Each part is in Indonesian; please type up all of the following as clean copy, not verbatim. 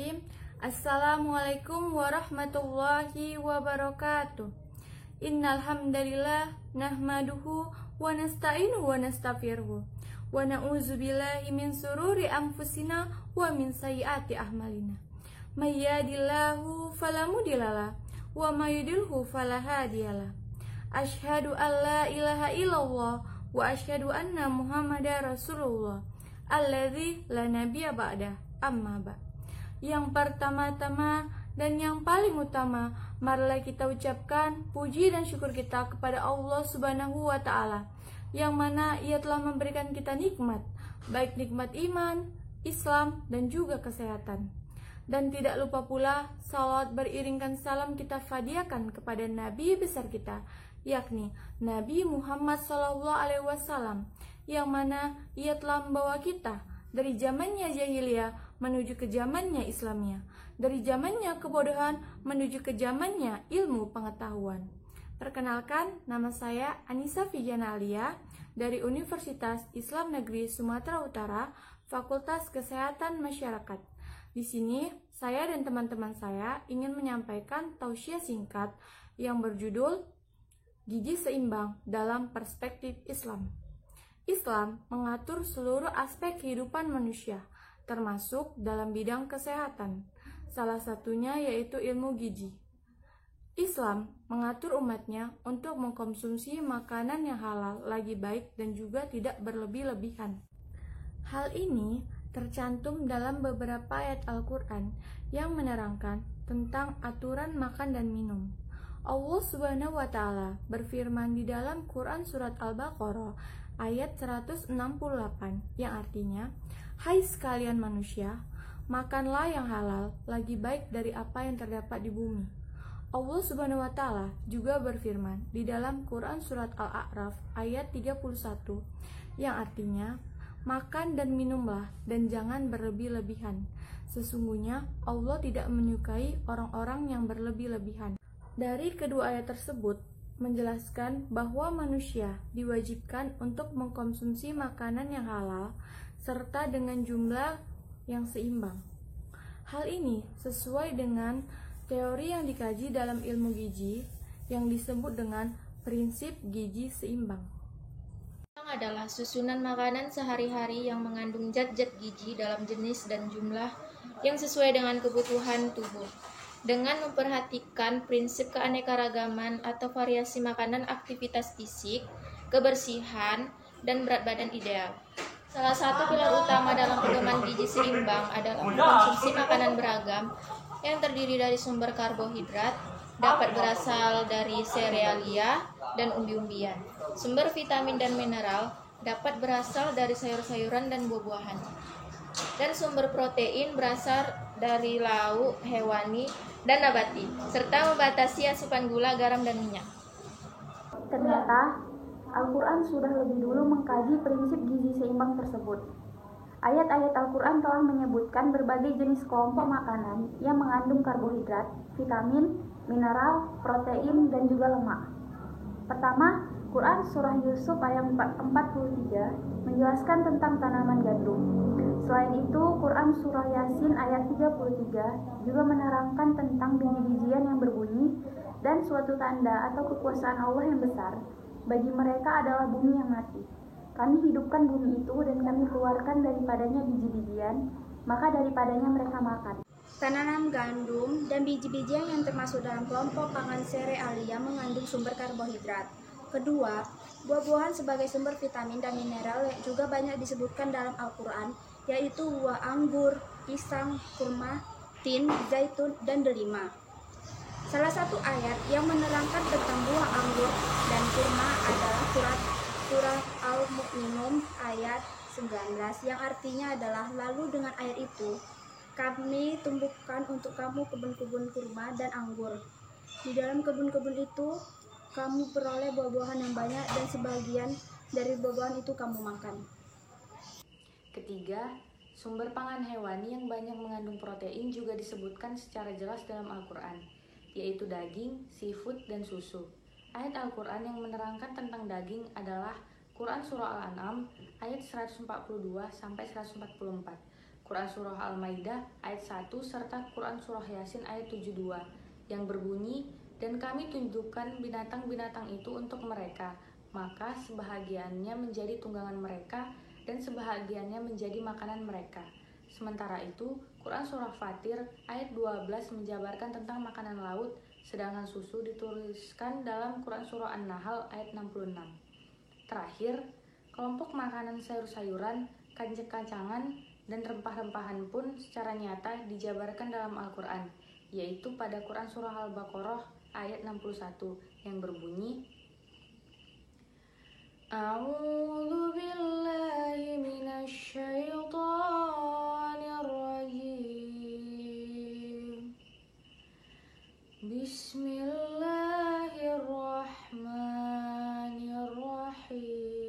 Bismillahirrahmanirrahim. Assalamualaikum warahmatullahi wabarakatuh. Innal hamdalillah nahmaduhu wa nasta'inuhu wa nastaghfiruh wa na'udzubillahi min sururi anfusina wa min sayyiati a'malina. May yahdihillahu fala mudhillalah wa may yudhlilhu fala hadiyalah. Asyhadu an la ilaha illallah wa asyhadu anna Muhammadar Rasulullah alladzi la nabiyya ba'dah. Amma ba. Yang pertama-tama dan yang paling utama, marilah kita ucapkan puji dan syukur kita kepada Allah Subhanahu wa Ta'ala, yang mana Ia telah memberikan kita nikmat, baik nikmat iman, Islam, dan juga kesehatan. Dan tidak lupa pula salawat beriringkan salam kita hadiahkan kepada Nabi besar kita, yakni Nabi Muhammad SAW, yang mana Ia telah membawa kita dari zamannya jahiliyah menuju ke zamannya Islamnya, dari zamannya kebodohan menuju ke zamannya ilmu pengetahuan. Perkenalkan, nama saya Anissa Vijana Alia dari Universitas Islam Negeri Sumatera Utara, Fakultas Kesehatan Masyarakat. Di sini, saya dan teman-teman saya ingin menyampaikan tausiah singkat yang berjudul Gizi Seimbang dalam Perspektif Islam. Islam mengatur seluruh aspek kehidupan manusia, termasuk dalam bidang kesehatan. Salah satunya yaitu ilmu gizi. Islam mengatur umatnya untuk mengkonsumsi makanan yang halal, lagi baik dan juga tidak berlebih-lebihan. Hal ini tercantum dalam beberapa ayat Al-Quran yang menerangkan tentang aturan makan dan minum. Allah Subhanahu wa Ta'ala berfirman di dalam Quran Surat Al-Baqarah ayat 168 yang artinya, hai sekalian manusia, makanlah yang halal, lagi baik dari apa yang terdapat di bumi. Allah Subhanahu wa Ta'ala juga berfirman di dalam Quran Surat Al-A'raf ayat 31 yang artinya, makan dan minumlah dan jangan berlebih-lebihan. Sesungguhnya Allah tidak menyukai orang-orang yang berlebih-lebihan. Dari kedua ayat tersebut menjelaskan bahwa manusia diwajibkan untuk mengkonsumsi makanan yang halal serta dengan jumlah yang seimbang. Hal ini sesuai dengan teori yang dikaji dalam ilmu gizi yang disebut dengan prinsip gizi seimbang. Adalah susunan makanan sehari-hari yang mengandung zat-zat gizi dalam jenis dan jumlah yang sesuai dengan kebutuhan tubuh, dengan memperhatikan prinsip keanekaragaman atau variasi makanan, aktivitas fisik, kebersihan, dan berat badan ideal. Salah satu pilar utama dalam pedoman gizi seimbang adalah mengkonsumsi makanan beragam yang terdiri dari sumber karbohidrat, dapat berasal dari serealia dan umbi-umbian. Sumber vitamin dan mineral dapat berasal dari sayur-sayuran dan buah-buahan. Dan sumber protein berasal dari lauk, hewani, dan nabati, serta membatasi asupan gula, garam, dan minyak. Ternyata, Al-Quran sudah lebih dulu mengkaji prinsip gizi seimbang tersebut. Ayat-ayat Al-Quran telah menyebutkan berbagai jenis kelompok makanan yang mengandung karbohidrat, vitamin, mineral, protein, dan juga lemak. Pertama, Quran Surah Yusuf ayat 43 menjelaskan tentang tanaman gandum. Selain itu, Quran Surah Yasin ayat 33 juga menerangkan tentang biji-bijian yang berbunyi dan suatu tanda atau kekuasaan Allah yang besar. Bagi mereka adalah bumi yang mati. Kami hidupkan bumi itu dan kami keluarkan daripadanya biji-bijian, maka daripadanya mereka makan. Tanaman gandum dan biji-bijian yang termasuk dalam kelompok pangan serealia mengandung sumber karbohidrat. Kedua, buah-buahan sebagai sumber vitamin dan mineral yang juga banyak disebutkan dalam Al-Quran, yaitu buah anggur, pisang, kurma, tin, zaitun, dan delima. Salah satu ayat yang menerangkan tentang buah anggur dan kurma adalah Surah Al-Mu'minun ayat 19 yang artinya adalah, lalu dengan ayat itu kami tumbuhkan untuk kamu kebun-kebun kurma dan anggur. Di dalam kebun-kebun itu kamu peroleh buah-buahan yang banyak dan sebagian dari buah-buahan itu kamu makan. Ketiga, sumber pangan hewani yang banyak mengandung protein juga disebutkan secara jelas dalam Al-Quran, yaitu daging, seafood, dan susu. Ayat Al-Quran yang menerangkan tentang daging adalah Quran Surah Al-An'am ayat 142-144, Quran Surah Al-Maidah ayat 1 serta Quran Surah Yasin ayat 72 yang berbunyi, dan kami tunjukkan binatang-binatang itu untuk mereka, maka sebahagiannya menjadi tunggangan mereka dan sebahagiannya menjadi makanan mereka. Sementara itu, Quran Surah Fatir ayat 12 menjabarkan tentang makanan laut, sedangkan susu dituliskan dalam Quran Surah An-Nahl ayat 66. Terakhir, kelompok makanan sayur-sayuran, kacang-kacangan, dan rempah-rempahan pun secara nyata dijabarkan dalam Al-Quran, yaitu pada Quran Surah Al-Baqarah ayat 61 yang berbunyi, A'udzu billahi minasy syaithanir rajim. Bismillahirrahmanirrahim.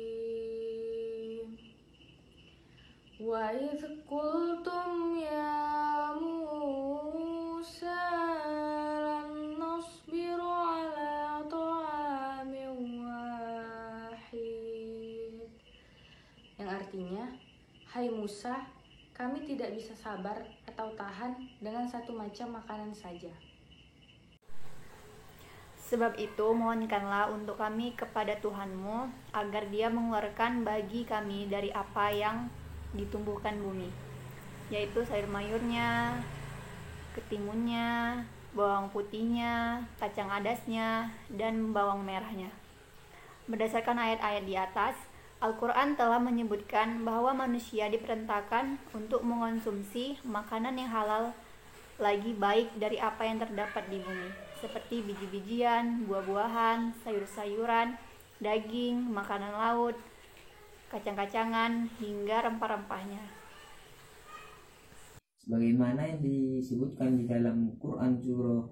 Wa idz qultum ya Musa lan nasbiru ala ta'amin wahid. Yang artinya, hai Musa, kami tidak bisa sabar atau tahan dengan satu macam makanan saja. Sebab itu mohonkanlah untuk kami kepada Tuhanmu agar Dia mengeluarkan bagi kami dari apa yang ditumbuhkan bumi, yaitu sayur mayurnya, ketimunnya, bawang putihnya, kacang adasnya, dan bawang merahnya. Berdasarkan ayat-ayat di atas, Al-Quran telah menyebutkan bahwa manusia diperintahkan untuk mengonsumsi makanan yang halal lagi baik dari apa yang terdapat di bumi, seperti biji-bijian, buah-buahan, sayur-sayuran, daging, makanan laut, kacang-kacangan, hingga rempah-rempahnya. Sebagaimana yang disebutkan di dalam Quran Surah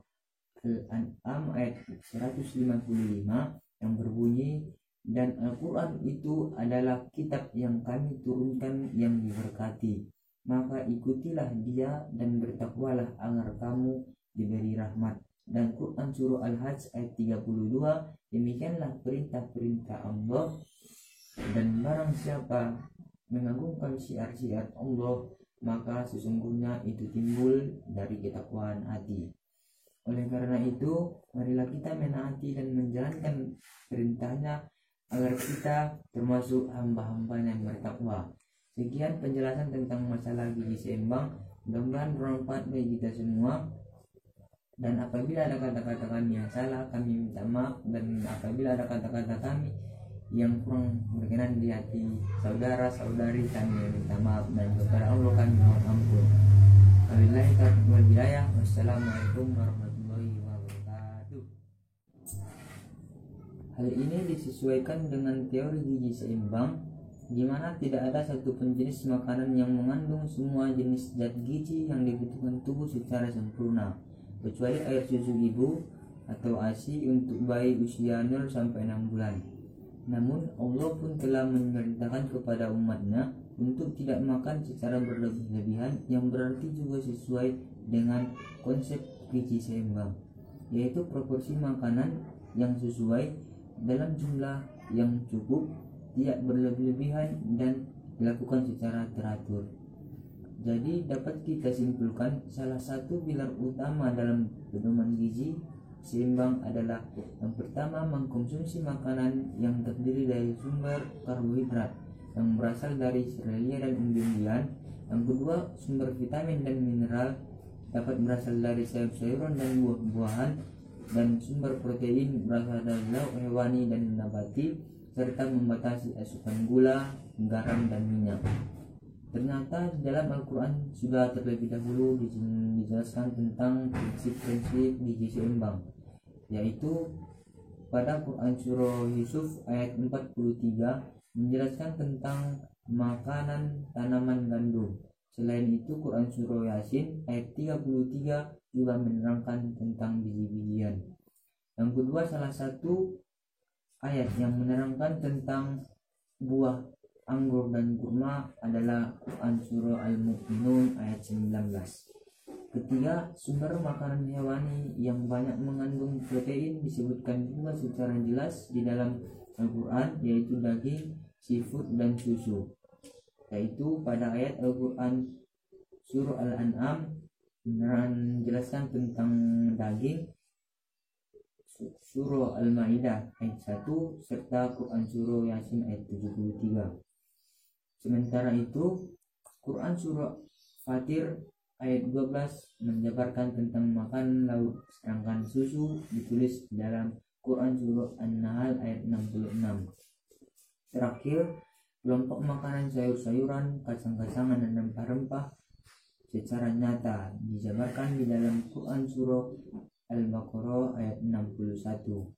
Al-An'am ayat 155 yang berbunyi, dan Al-Quran itu adalah kitab yang kami turunkan yang diberkati, maka ikutilah dia dan bertakwalah agar kamu diberi rahmat. Dan Quran Surah Al-Hajj ayat 32, demikianlah perintah-perintah Allah, dan barang siapa mengagungkan syiar-syiar Allah, maka sesungguhnya itu timbul dari ketakwaan hati. Oleh karena itu, marilah kita menaati dan menjalankan perintahnya agar kita termasuk hamba-hambanya yang bertakwa. Sekian penjelasan tentang masalah gizi seimbang. Mudah-mudahan bermanfaat bagi kita semua. Dan apabila ada kata-kata kami yang salah, kami minta maaf. Dan apabila ada kata-kata kami yang kurang berkenan di hati saudara-saudari, kami minta maaf. Dan kepada Allah kami mohon ampun. Wabillahi taufiq wal hidayah. Wassalamualaikum warahmatullahi wabarakatuh. Hal ini disesuaikan dengan teori gizi seimbang, di mana tidak ada satupun jenis makanan yang mengandung semua jenis zat gizi yang dibutuhkan tubuh secara sempurna, kecuali air susu ibu atau ASI untuk bayi usia 0 sampai 6 bulan. Namun Allah pun telah memerintahkan kepada umatnya untuk tidak makan secara berlebihan, yang berarti juga sesuai dengan konsep gizi seimbang, yaitu proporsi makanan yang sesuai dalam jumlah yang cukup, tidak berlebihan, dan dilakukan secara teratur. Jadi dapat kita simpulkan salah satu pilar utama dalam pedoman gizi seimbang adalah yang pertama, mengkonsumsi makanan yang terdiri dari sumber karbohidrat yang berasal dari serealia dan umbi-umbian. Yang kedua, sumber vitamin dan mineral dapat berasal dari sayur-sayuran dan buah-buahan, dan sumber protein berasal dari lauk hewani dan nabati, serta membatasi asupan gula, garam, dan minyak. Ternyata di dalam Al-Quran sudah terlebih dahulu dijelaskan tentang prinsip-prinsip gizi seimbang, yaitu pada Quran Surah Yusuf ayat 43 menjelaskan tentang makanan tanaman gandum. Selain itu, Quran Surah Yasin ayat 33 juga menerangkan tentang biji-bijian. Yang kedua, salah satu ayat yang menerangkan tentang buah anggur dan kurma adalah Quran Surah Al-Mu'minun ayat 19. Ketiga, sumber makanan hewani yang banyak mengandung protein disebutkan juga secara jelas di dalam Al-Quran, yaitu daging, seafood, dan susu, yaitu pada ayat Al-Quran surah Al-An'am menjelaskan tentang daging, surah Al-Maidah ayat 1 serta Quran surah Yasin ayat 73. Sementara itu Quran surah Fatir ayat 12 menjabarkan tentang makan lauk, sedangkan susu ditulis dalam Quran surah An-Nahl ayat 66. Terakhir, kelompok makanan sayur-sayuran, kacang-kacangan dan rempah-rempah secara nyata dijabarkan di dalam Quran surah Al-Baqarah ayat 61.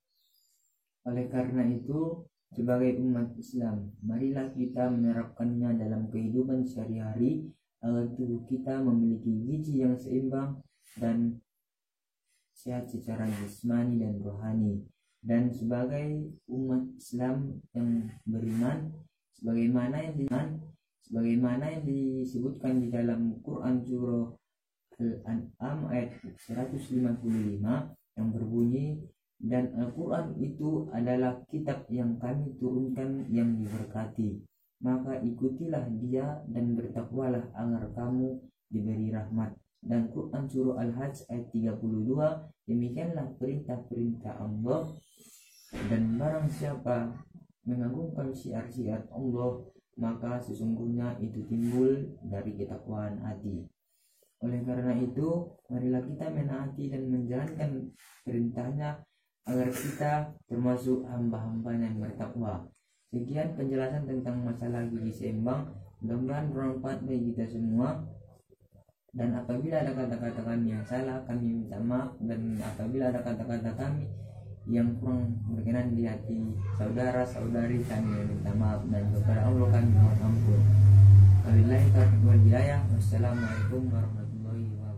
Oleh karena itu, sebagai umat Islam, marilah kita menerapkannya dalam kehidupan sehari-hari agar tubuh kita memiliki gizi yang seimbang dan sehat secara jasmani dan rohani. Dan sebagai umat Islam yang beriman, sebagaimana yang disebutkan di dalam Quran surah Al-An'am ayat 155 yang berbunyi, dan Al-Quran itu adalah kitab yang kami turunkan yang diberkati, maka ikutilah dia dan bertakwalah agar kamu diberi rahmat. Dan Quran surah Al-Hajj ayat 32, demikianlah perintah-perintah Allah, dan barang siapa mengagungkan syiar-syiar Allah, maka sesungguhnya itu timbul dari ketakwaan hati. Oleh karena itu, marilah kita menaati dan menjalankan perintahnya agar kita termasuk hamba-hambanya yang bertakwa. Sekian penjelasan tentang masalah gizi seimbang. Mudah-mudahan bermanfaat bagi kita semua. Dan apabila ada kata-kata kami yang salah, kami minta maaf. Dan apabila ada kata-kata kami yang kurang berkenan di hati saudara-saudari, kami minta maaf. Dan kepada Allah kami mohon ampun. Wabillahi taufiq wal hidayah. Wassalamualaikum warahmatullahi wabarakatuh.